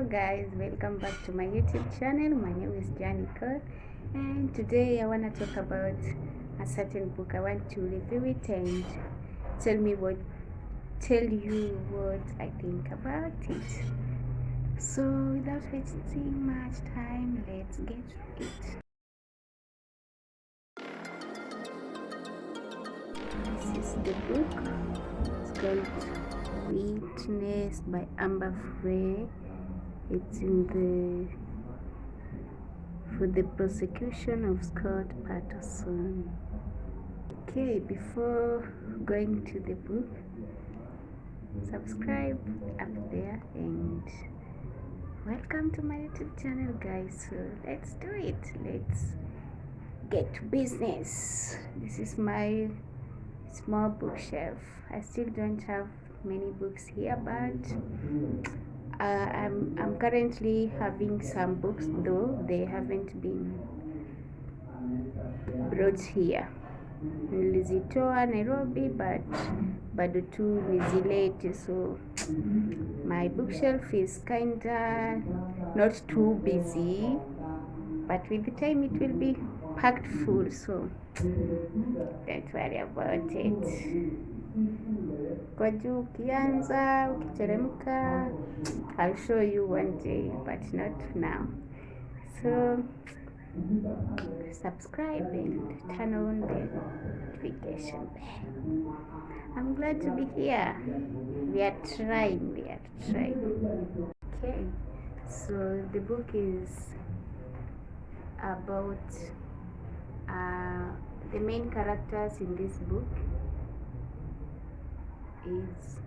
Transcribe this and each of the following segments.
guys, welcome back to my YouTube channel. My name is Janica, and today I want to talk about a certain book. I want to review it and tell you what I think about it. So without wasting much time, let's get to it. This is the book. It's called Witnessed by Frey. It's for the prosecution of Scott Patterson. Okay, before going to the book, subscribe up there and welcome to my YouTube channel, guys. So let's do it. Let's get to business. This is my small bookshelf. I still don't have many books here, but I'm currently having some books, though they haven't been brought here. Nilizitoa Nairobi, but bado tu nizilete, so my bookshelf is kinda not too busy, but with the time it will be packed full, so don't worry about it. Kwa juu ukianza ukiteremka, I'll show you one day, but not now. So subscribe and turn on the notification bell. I'm glad to be here. We are trying. Okay, so the book is about the main characters in this book is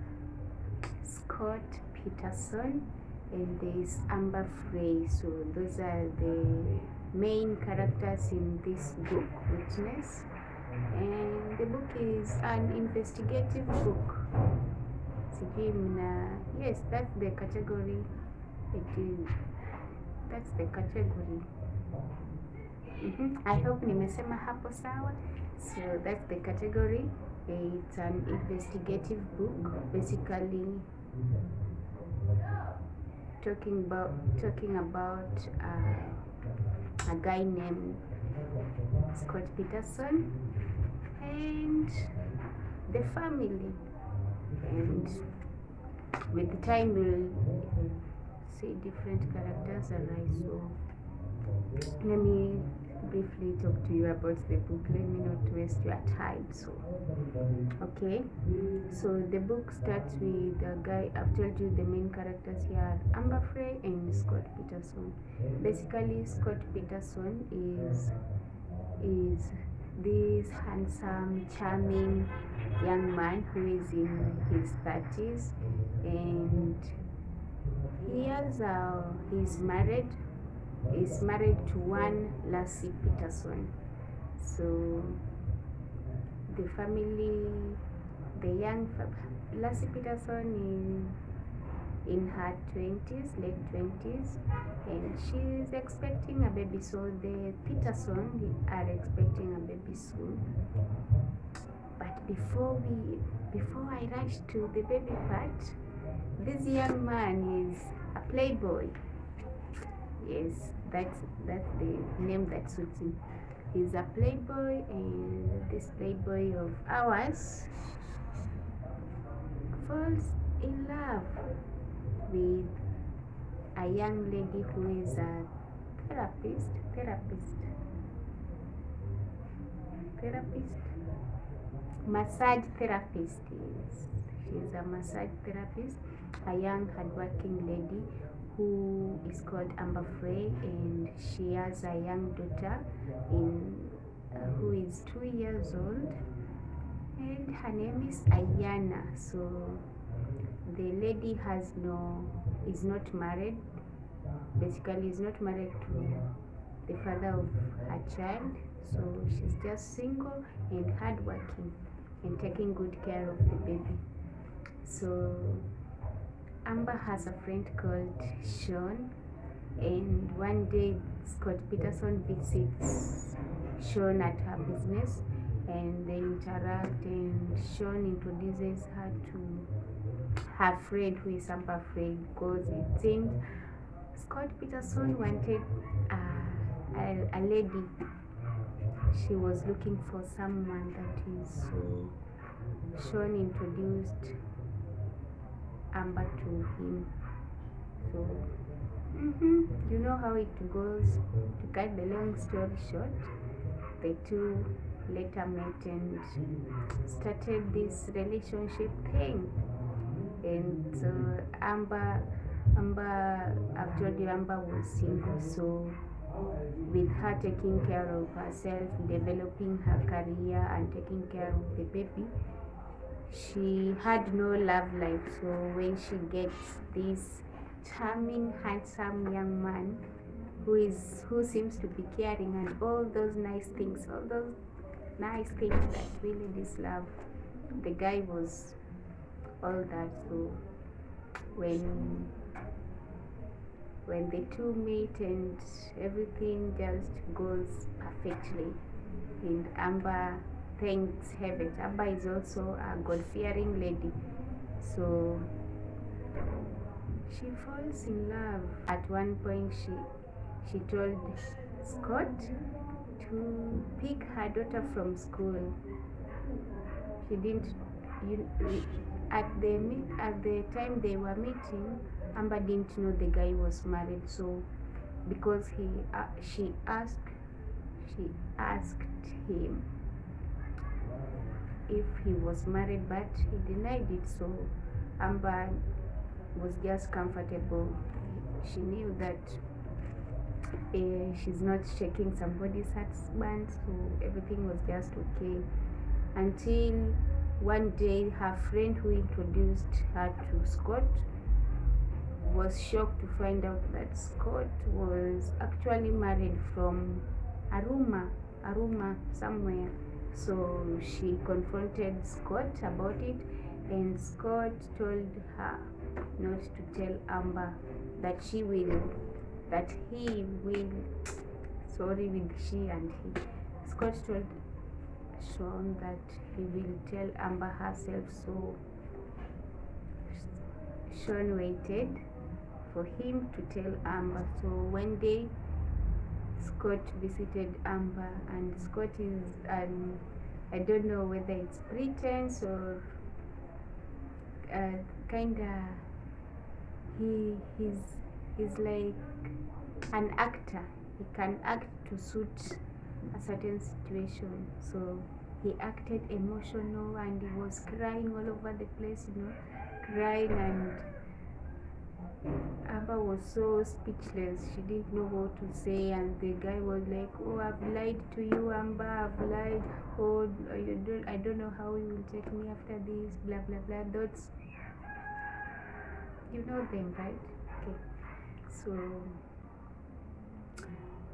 Scott Patterson and there is Frey. So those are the main characters in this book, Witness. And the book is an investigative book. Yes, that's the category. That's the category. I hope nimesema hapo sawa. So that's the category. It's an investigative book, basically talking about a guy named Scott Patterson and the family, and with the time we'll see different characters arise. So let me briefly talk to you about the book. Let me not waste your time. So okay, so the book starts with a guy. I've told you the main characters here are Frey and Scott Patterson. Basically, Scott Patterson is this handsome, charming young man who is in his 30s, and he's married to one Lassie Patterson. So the family, Lassie Patterson is in her 20s, late 20s, and she's expecting a baby. So the Patterson are expecting a baby soon. But before I rush to the baby part, this young man is a playboy. Yes, that's the name that suits him. He's a playboy, and this playboy of ours falls in love with a young lady who is a massage therapist. Yes, she's a massage therapist, a young hardworking lady who is called Frey, and she has a young daughter who is 2 years old, and her name is Ayana. So the lady is not married. Basically, is not married to the father of her child. So she's just single and hardworking and taking good care of the baby. So Amber has a friend called Sean, and one day Scott Patterson visits Sean at her business, and they interact, and Sean introduces her to her friend who is Frey, because it seems Scott Peterson wanted a lady. She was looking for someone that is so. Sean introduced Amber to him. So, you know how it goes. To cut the long story short, the two later met and started this relationship thing. And so Amber, I've told you Amber was single, so with her taking care of herself, developing her career and taking care of the baby, she had no love life. So when she gets this charming, handsome young man who seems to be caring and all those nice things that we ladies love, the guy was all that. So when the two meet and everything just goes perfectly, and Amber thanks heaven. Amber is also a God-fearing lady, so she falls in love. At one point, she told Scott to pick her daughter from school. She didn't. At the time they were meeting, Amber didn't know the guy was married. So because she asked him if he was married, but he denied it. So Amber was just comfortable. She knew that she's not shaking somebody's husband, so everything was just okay. Until one day, her friend who introduced her to Scott was shocked to find out that Scott was actually married from Aruma somewhere. So she confronted Scott about it, and Scott told her not to tell Amber, that he will, sorry, with she and he. Scott told Sean that he will tell Amber herself. So Sean waited for him to tell Amber. So one day Scott visited Amber, and Scott is I don't know whether it's pretense or kinda he's like an actor. He can act to suit a certain situation. So he acted emotional and he was crying all over the place, crying, and Amber was so speechless. She didn't know what to say, and the guy was like, "Oh, I've lied to you, Amber. I've lied. Oh, I don't know how you will take me after this. Blah blah blah." That's, you know them, right? Okay. So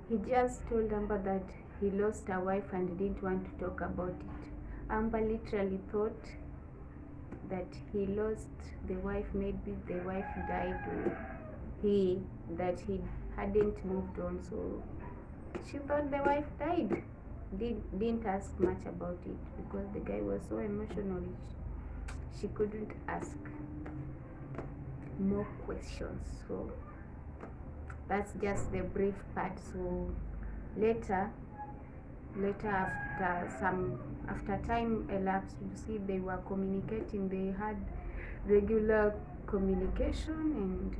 he just told Amber that he lost a wife and didn't want to talk about it. Amber literally thought that he lost the wife, maybe the wife died, or he hadn't moved on. So she thought the wife died. Didn't ask much about it because the guy was so emotional. She couldn't ask more questions. So that's just the brief part. So later after time elapsed, you see they were communicating. They had regular communication, and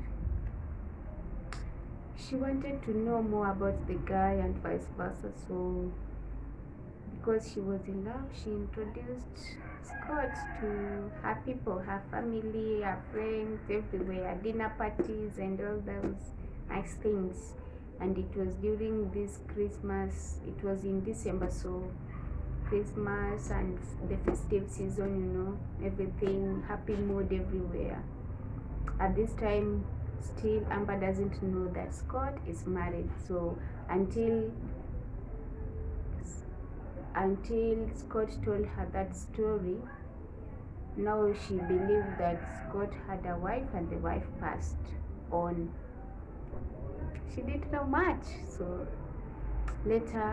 she wanted to know more about the guy and vice versa. So because she was in love, she introduced Scott to her people, her family, her friends, everywhere, dinner parties and all those nice things. And it was during this Christmas, it was in December, so Christmas and the festive season, everything, happy mood everywhere. At this time, still Amber doesn't know that Scott is married. So until Scott told her that story, now she believed that Scott had a wife and the wife passed on. She didn't know much. So later,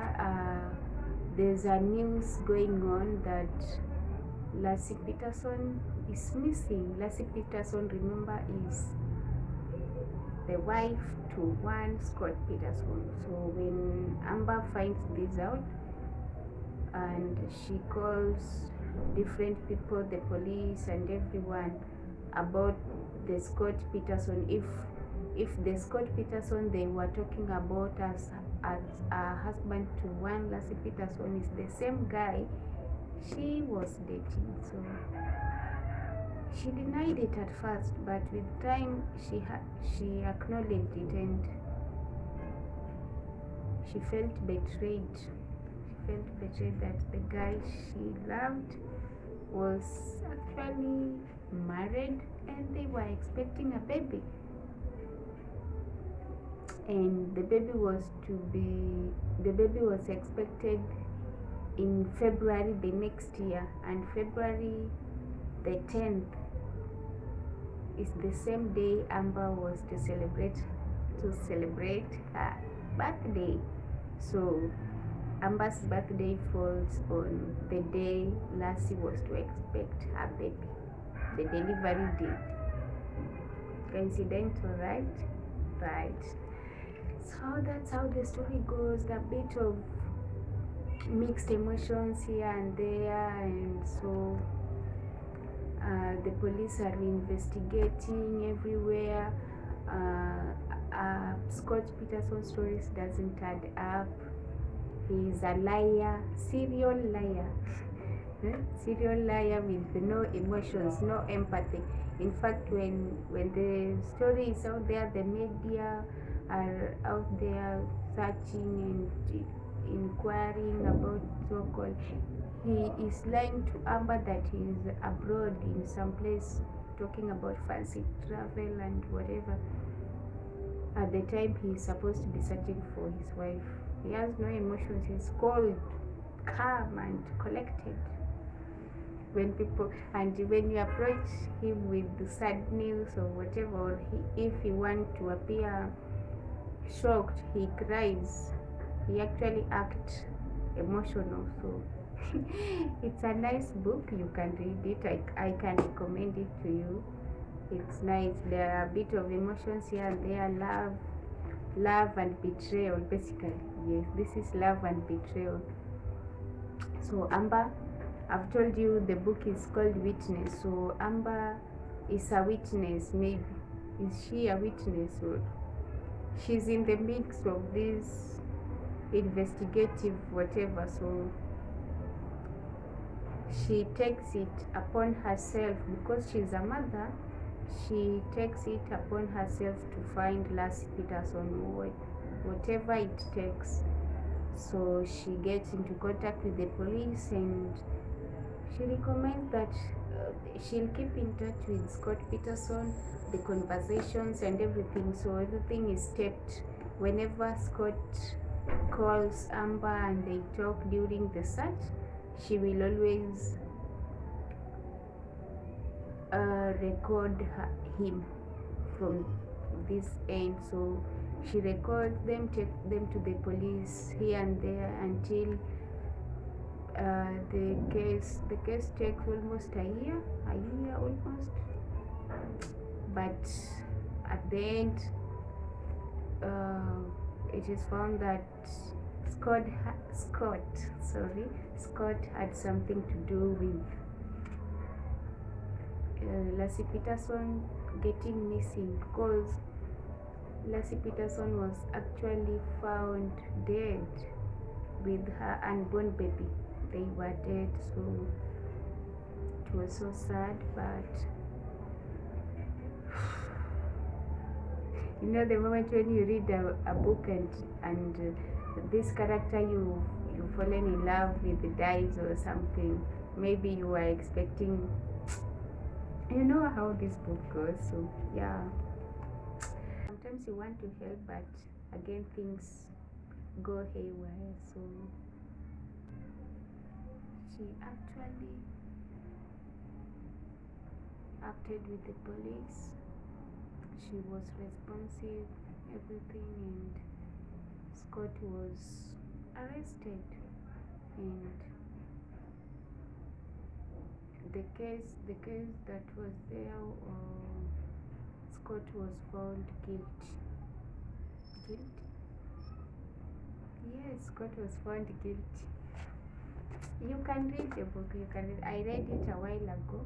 there's a news going on that Lassie Peterson is missing. Lassie Peterson, remember, is the the wife to one Scott Peterson. So when Amber finds this out, and she calls different people, the police and everyone, about the Scott Peterson, if the Scott Peterson they were talking about as a husband to one Lassie Peterson is the same guy she was dating. So she denied it at first, but with time she acknowledged it, and she felt betrayed. She felt betrayed that the guy she loved was actually married and they were expecting a baby. And the baby was expected in February the next year, and February the 10th is the same day Amber was to celebrate her birthday. So Amber's birthday falls on the day Lassie was to expect her baby, the delivery date. Coincidental, right? Right. So that's how the story goes. A bit of mixed emotions here and there, and so the police are investigating everywhere. Scott Peterson's stories doesn't add up. He's a liar, serial liar. Serial liar with no emotions, no empathy. In fact, when the story is out there, the media are out there searching and inquiring about so-called. He is lying to Amber that he is abroad in some place talking about fancy travel and whatever. At the time he is supposed to be searching for his wife. He has no emotions. He's cold, calm and collected. When you approach him with the sad news or whatever, or if he wants to appear shocked, he cries. He actually acts emotional. So it's a nice book. You can read it. I can recommend it to you. It's nice. There are a bit of emotions here and there. Love and betrayal, basically. Yes, this is love and betrayal. So Amber, I've told you the book is called Witness. So Amber is a witness, maybe. Is she a witness? Or she's in the mix of this investigative whatever. So she takes it upon herself, because she's a mother. She takes it upon herself to find Lassie Peterson, whatever it takes. So she gets into contact with the police, and she recommends that she'll keep in touch with Scott Peterson, the conversations and everything. So everything is taped. Whenever Scott calls Amber and they talk during the search, she will always record him from this end. So she records them, take them to the police here and there until the case takes almost a year almost. But at the end, it is found that Scott had something to do with Lassie Peterson getting missing, because Lassie Peterson was actually found dead with her unborn baby. They were dead, so it was so sad. But you know, the moment when you read a book and this character you fallen in love with dies or something, maybe you were expecting, you know how this book goes. So yeah, sometimes you want to help, but again things go haywire. So she actually acted with the police. She was responsive, everything, and Scott was arrested, and the case that was there, Scott was found guilty. guilty. Yes, Scott was found guilty. You can read the book. You can read. I read it a while ago,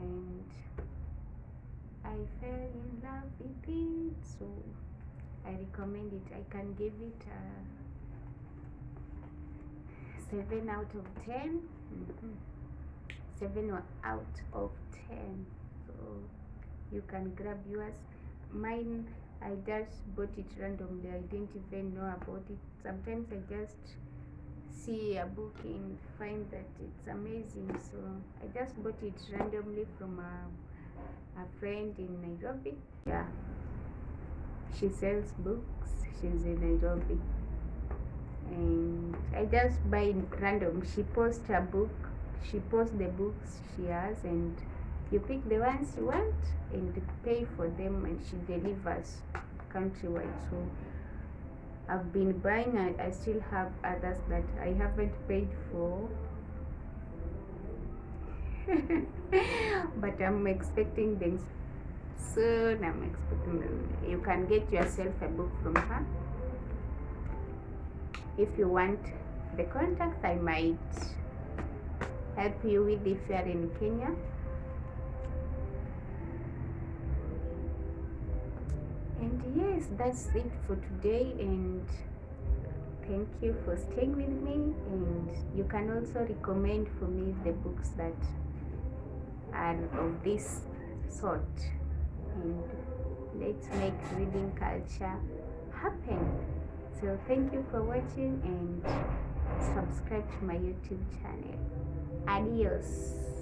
and I fell in love with it. So I recommend it. I can give it a 7 out of 10. 7 out of 10. So you can grab yours. Mine, I just bought it randomly. I didn't even know about it. Sometimes I just see a book and find that it's amazing, so I just bought it randomly from a friend in Nairobi. Yeah, she sells books. She's in Nairobi, and I just buy random. She posts a book. She posts the books she has, and you pick the ones you want and pay for them, and she delivers countrywide. So I've been buying. I still have others that I haven't paid for. But I'm expecting them soon. I'm expecting them. You can get yourself a book from her. If you want the contact, I might help you with if you are in Kenya. And yes, that's it for today, and thank you for staying with me. And you can also recommend for me the books that are of this sort, and let's make reading culture happen. So thank you for watching, and subscribe to my YouTube channel. Adios.